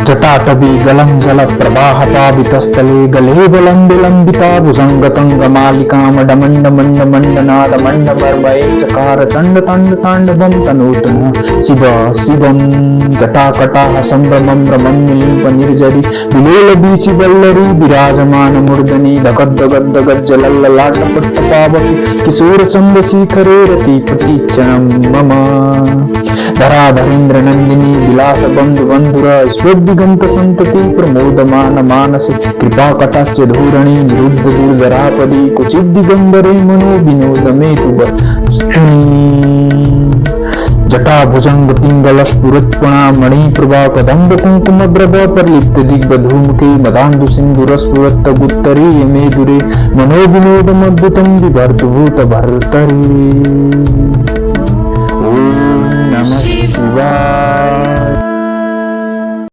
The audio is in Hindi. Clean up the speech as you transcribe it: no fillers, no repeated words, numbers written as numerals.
जटाटवी गलं जलप्रवाहपावितस्थले गले बलम्बिलम्बिता भुजङ्गतङ्गमालिकामडमण्डमण्डमण्डनादमण्डमर्मये चकार चण्डताण्डताण्डवं तनोतनः शिव शिवं जटाकटाः सम्भ्रमं रमं निर्जरी विलोलबीचिवल्लरी विराजमानमूर्धनि दगद्दगद्दगज्जलल्ललाटपट्टपावति किशोरचन्द्रशिखरे रतिप्रतीक्षणं मम धराधरेन्द्र नंदिनी विलास बंधु बंधुर स्वदिगंत संतति प्रमोदमान मानसे कृपा कटाक्ष धूरणी निरुद्ध दुर्धरापदी कुचित दिगंबरे मनो विनोद मे जटा भुजंग पिंगल स्फुरत्पणा मणिप्रभा कदंब कुंकुम द्रव परलिप्त दिग्बधूमुखे मदांधु सिंधुर स्फुरत्त गुत्तरी मे दुरे मनो विनोदमद्भुतं विभर्तभूत भर्तरी. Namah Shivaya.